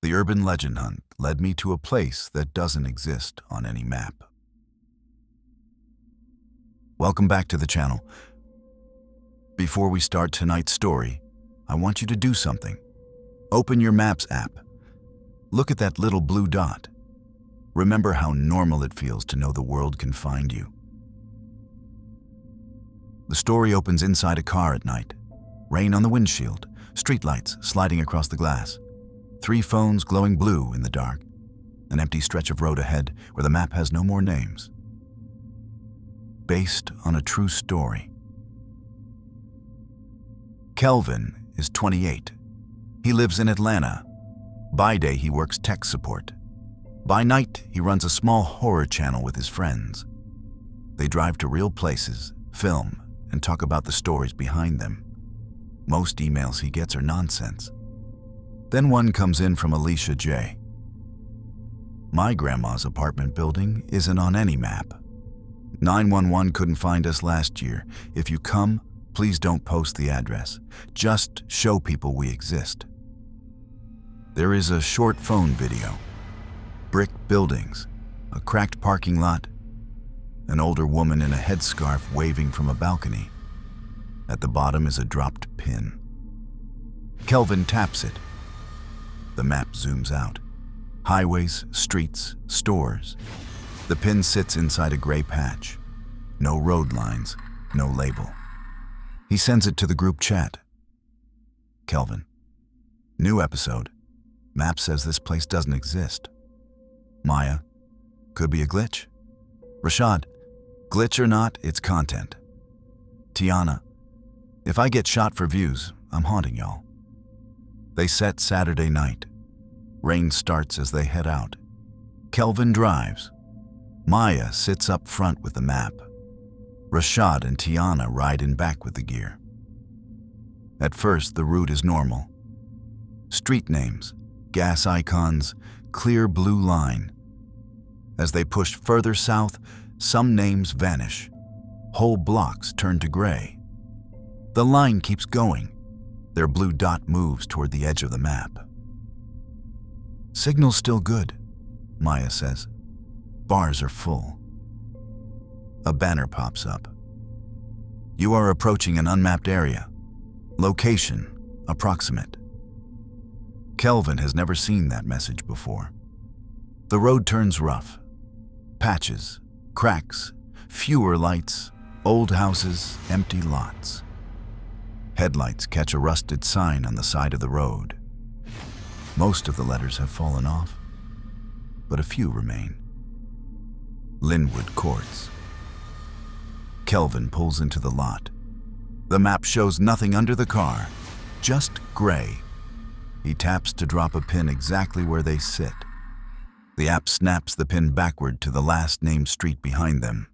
The urban legend hunt led me to a place that doesn't exist on any map. Welcome back to the channel. Before we start tonight's story, I want you to do something. Open your Maps app. Look at that little blue dot. Remember how normal it feels to know the world can find you. The story opens inside a car at night. Rain on the windshield, streetlights sliding across the glass. 3 phones glowing blue in the dark. An empty stretch of road ahead where the map has no more names. Based on a true story. Kelvin is 28. He lives in Atlanta. By day, he works tech support. By night, he runs a small horror channel with his friends. They drive to real places, film, and talk about the stories behind them. Most emails he gets are nonsense. Then one comes in from Alicia J. My grandma's apartment building isn't on any map. 911 couldn't find us last year. If you come, please don't post the address. Just show people we exist. There is a short phone video. Brick buildings, a cracked parking lot, an older woman in a headscarf waving from a balcony. At the bottom is a dropped pin. Kelvin taps it. The map zooms out. Highways, streets, stores. The pin sits inside a gray patch. No road lines, no label. He sends it to the group chat. Kelvin. New episode. Map says this place doesn't exist. Maya. Could be a glitch. Rashad. Glitch or not, it's content. Tiana. If I get shot for views, I'm haunting y'all. They set Saturday night. Rain starts as they head out. Kelvin drives. Maya sits up front with the map. Rashad and Tiana ride in back with the gear. At first, the route is normal. Street names, gas icons, clear blue line. As they push further south, some names vanish. Whole blocks turn to gray. The line keeps going. Their blue dot moves toward the edge of the map. Signal's still good, Maya says. Bars are full. A banner pops up. You are approaching an unmapped area. Location, approximate. Kelvin has never seen that message before. The road turns rough. Patches, cracks, fewer lights, old houses, empty lots. Headlights catch a rusted sign on the side of the road. Most of the letters have fallen off, but a few remain. Linwood Courts. Kelvin pulls into the lot. The map shows nothing under the car, just gray. He taps to drop a pin exactly where they sit. The app snaps the pin backward to the last named street behind them.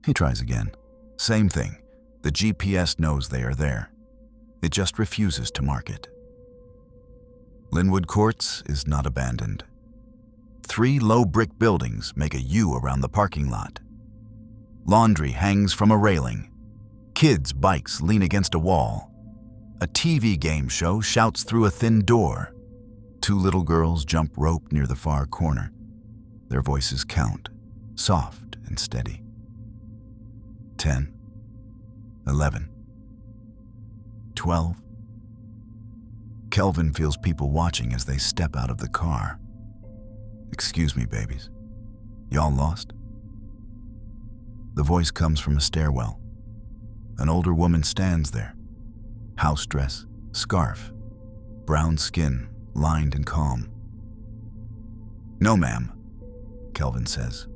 He tries again. Same thing. The GPS knows they are there. It just refuses to mark it. Linwood Courts is not abandoned. 3 low brick buildings make a U around the parking lot. Laundry hangs from a railing. Kids' bikes lean against a wall. A TV game show shouts through a thin door. 2 little girls jump rope near the far corner. Their voices count, soft and steady. 10, 11, 12. Kelvin feels people watching as they step out of the car. Excuse me, babies. Y'all lost? The voice comes from a stairwell. An older woman stands there. House dress, scarf, brown skin, lined and calm. No, ma'am, Kelvin says.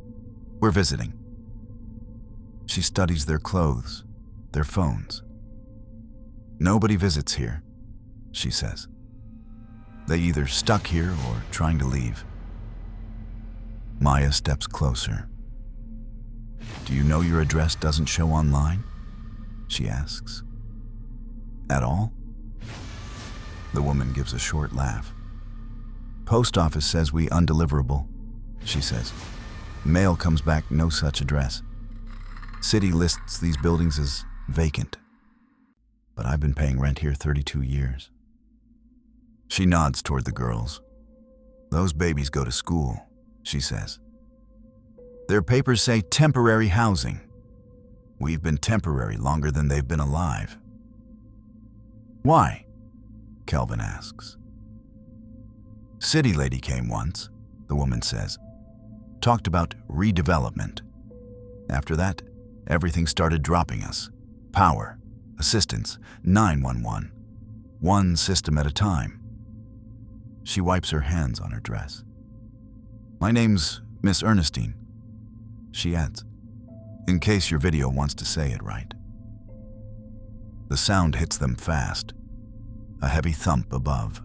We're visiting. She studies their clothes, their phones. Nobody visits here, she says. They either stuck here or trying to leave. Maya steps closer. Do you know your address doesn't show online? She asks. At all? The woman gives a short laugh. Post office says we undeliverable, she says. Mail comes back no such address. City lists these buildings as vacant. But I've been paying rent here 32 years. She nods toward the girls. Those babies go to school, she says. Their papers say temporary housing. We've been temporary longer than they've been alive. Why? Kelvin asks. City lady came once, the woman says. Talked about redevelopment. After that, everything started dropping us. Power, assistance, 911. One system at a time. She wipes her hands on her dress. My name's Miss Ernestine. She adds, in case your video wants to say it right. The sound hits them fast. A heavy thump above.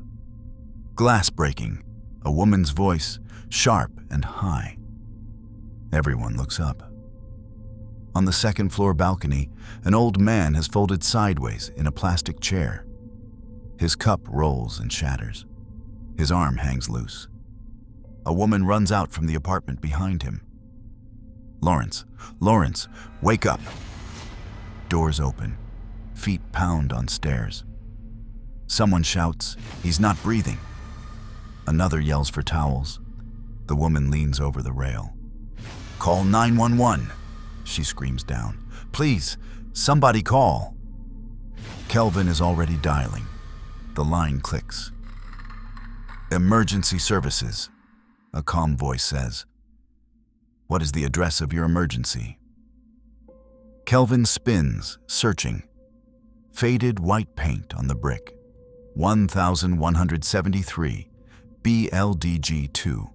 Glass breaking, a woman's voice, sharp and high. Everyone looks up. On the second floor balcony, an old man has folded sideways in a plastic chair. His cup rolls and shatters. His arm hangs loose. A woman runs out from the apartment behind him. Lawrence, wake up. Doors open. Feet pound on stairs. Someone shouts, he's not breathing. Another yells for towels. The woman leans over the rail. Call 911, she screams down. Please, somebody call. Kelvin is already dialing. The line clicks. Emergency services, a calm voice says. What is the address of your emergency? Kelvin spins, searching. Faded white paint on the brick. 1173, BLDG2.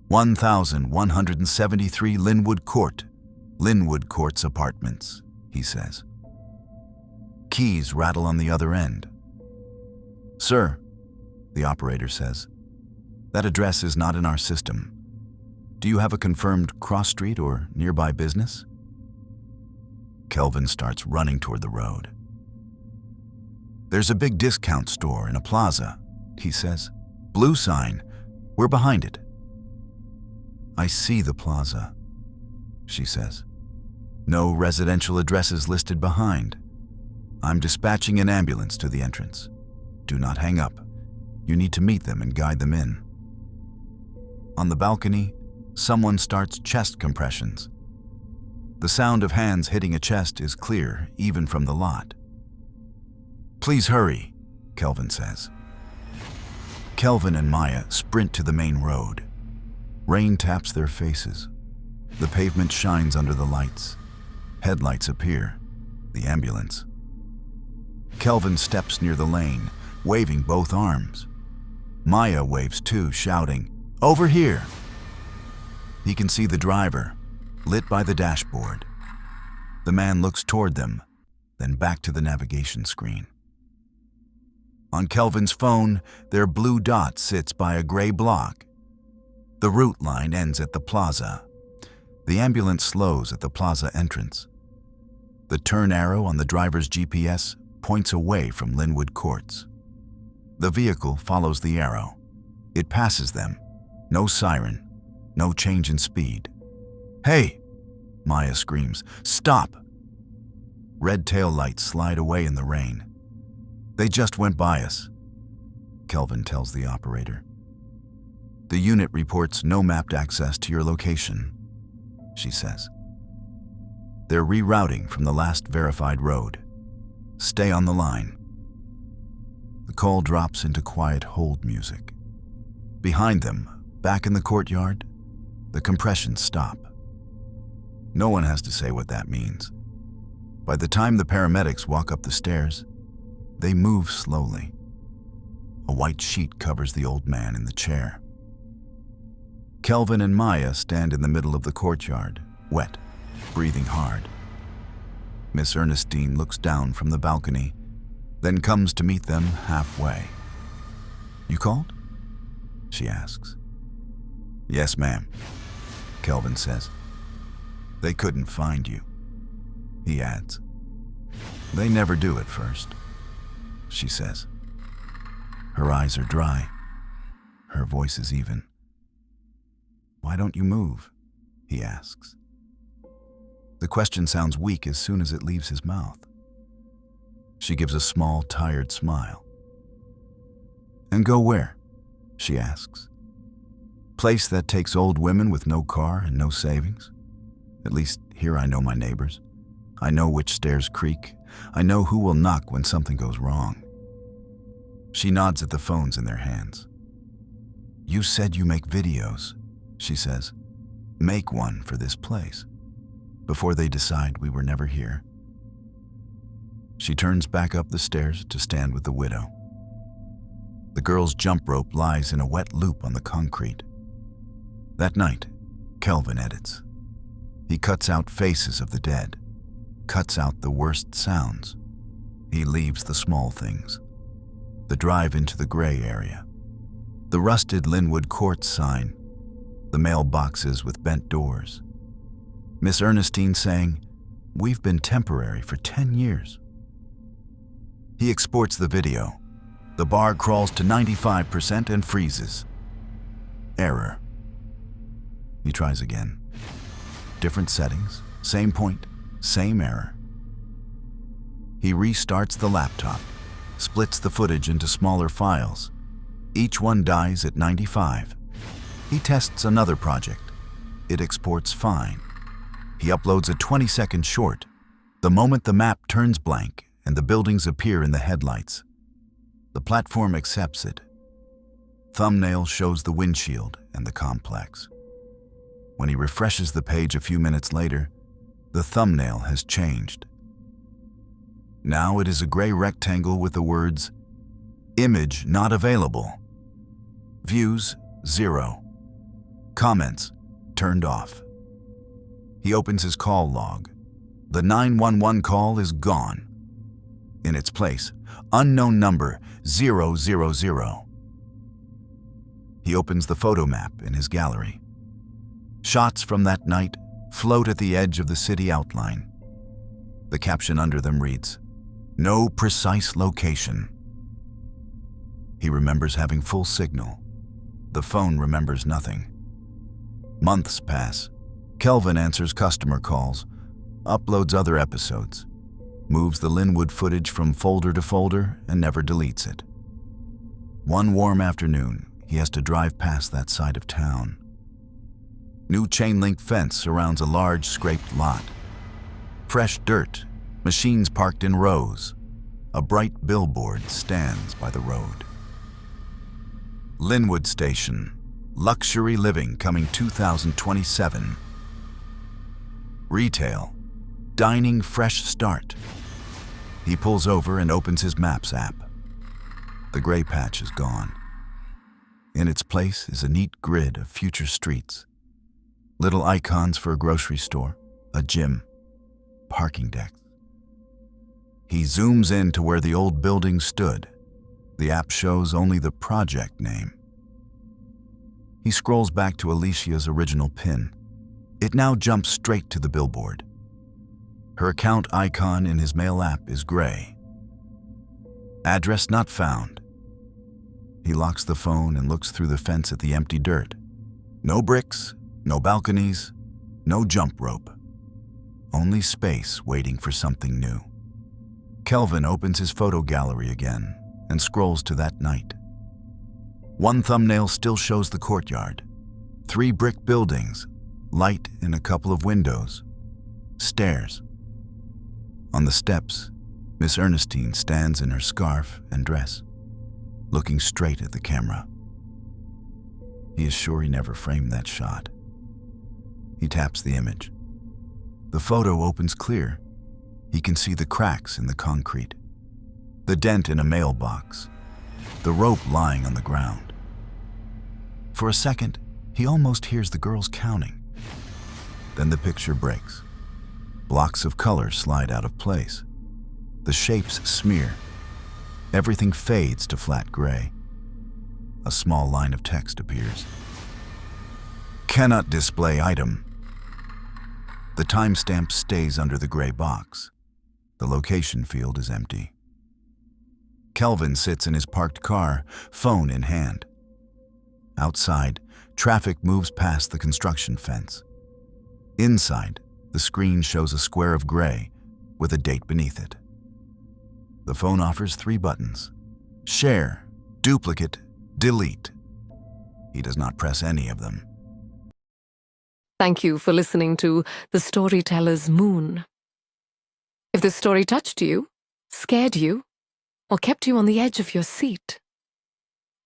1173 Linwood Court, Linwood Court's apartments, he says. Keys rattle on the other end. Sir, the operator says, that address is not in our system. Do you have a confirmed cross street or nearby business? Kelvin starts running toward the road. There's a big discount store in a plaza, he says. Blue sign. We're behind it. I see the plaza, she says. No residential addresses listed behind. I'm dispatching an ambulance to the entrance. Do not hang up. You need to meet them and guide them in. On the balcony, someone starts chest compressions. The sound of hands hitting a chest is clear, even from the lot. Please hurry, Kelvin says. Kelvin and Maya sprint to the main road. Rain taps their faces. The pavement shines under the lights. Headlights appear. The ambulance. Kelvin steps near the lane, waving both arms. Maya waves too, shouting, "Over here!" He can see the driver, lit by the dashboard. The man looks toward them, then back to the navigation screen. On Kelvin's phone, their blue dot sits by a gray block. The route line ends at the plaza. The ambulance slows at the plaza entrance. The turn arrow on the driver's GPS points away from Linwood Courts. The vehicle follows the arrow. It passes them. No siren, no change in speed. Hey, Maya screams, stop! Red tail lights slide away in the rain. They just went by us, Kelvin tells the operator. The unit reports no mapped access to your location, she says. They're rerouting from the last verified road. Stay on the line. The call drops into quiet hold music. Behind them, back in the courtyard, the compressions stop. No one has to say what that means. By the time the paramedics walk up the stairs, they move slowly. A white sheet covers the old man in the chair. Kelvin and Maya stand in the middle of the courtyard, wet, breathing hard. Miss Ernestine looks down from the balcony, then comes to meet them halfway. You called? She asks. Yes, ma'am, Kelvin says. They couldn't find you, he adds. They never do at first, she says. Her eyes are dry. Her voice is even. Why don't you move? He asks. The question sounds weak as soon as it leaves his mouth. She gives a small, tired smile. And go where? She asks. Place that takes old women with no car and no savings. At least here I know my neighbors. I know which stairs creak. I know who will knock when something goes wrong. She nods at the phones in their hands. You said you make videos, she says. Make one for this place, before they decide we were never here. She turns back up the stairs to stand with the widow. The girl's jump rope lies in a wet loop on the concrete. That night, Kelvin edits. He cuts out faces of the dead, cuts out the worst sounds. He leaves the small things. The drive into the gray area. The rusted Linwood Court sign. The mailboxes with bent doors. Miss Ernestine saying, "We've been temporary for 10 years. He exports the video. The bar crawls to 95% and freezes. Error. He tries again. Different settings, same point, same error. He restarts the laptop, splits the footage into smaller files. Each one dies at 95. He tests another project. It exports fine. He uploads a 20-second short. The moment the map turns blank and the buildings appear in the headlights, the platform accepts it. Thumbnail shows the windshield and the complex. When he refreshes the page a few minutes later, the thumbnail has changed. Now it is a gray rectangle with the words, "Image not available." Views, 0. Comments, turned off. He opens his call log. The 911 call is gone. In its place, unknown number 000. He opens the photo map in his gallery. Shots from that night float at the edge of the city outline. The caption under them reads, "No precise location." He remembers having full signal. The phone remembers nothing. Months pass. Kelvin answers customer calls, uploads other episodes, moves the Linwood footage from folder to folder and never deletes it. One warm afternoon, he has to drive past that side of town. New chain-link fence surrounds a large scraped lot. Fresh dirt, machines parked in rows. A bright billboard stands by the road. Linwood Station, luxury living coming 2027. Retail, dining fresh start. He pulls over and opens his Maps app. The gray patch is gone. In its place is a neat grid of future streets. Little icons for a grocery store, a gym, parking decks. He zooms in to where the old building stood. The app shows only the project name. He scrolls back to Alicia's original pin. It now jumps straight to the billboard. Her account icon in his mail app is gray. Address not found. He locks the phone and looks through the fence at the empty dirt. No bricks, no balconies, no jump rope. Only space waiting for something new. Kelvin opens his photo gallery again and scrolls to that night. One thumbnail still shows the courtyard. 3 brick buildings, light in a couple of windows. Stairs. On the steps, Miss Ernestine stands in her scarf and dress, looking straight at the camera. He is sure he never framed that shot. He taps the image. The photo opens clear. He can see the cracks in the concrete, the dent in a mailbox, the rope lying on the ground. For a second, he almost hears the girls counting. Then the picture breaks. Blocks of color slide out of place. The shapes smear. Everything fades to flat gray. A small line of text appears. Cannot display item. The timestamp stays under the gray box. The location field is empty. Kelvin sits in his parked car, phone in hand. Outside, traffic moves past the construction fence. Inside, the screen shows a square of gray with a date beneath it. The phone offers 3 buttons: share, duplicate, delete. He does not press any of them. Thank you for listening to The Storyteller's Moon. If this story touched you, scared you, or kept you on the edge of your seat,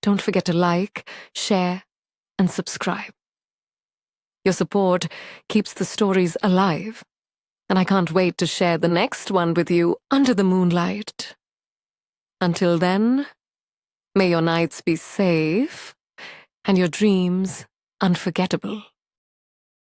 don't forget to like, share, and subscribe. Your support keeps the stories alive, and I can't wait to share the next one with you under the moonlight. Until then, may your nights be safe and your dreams unforgettable.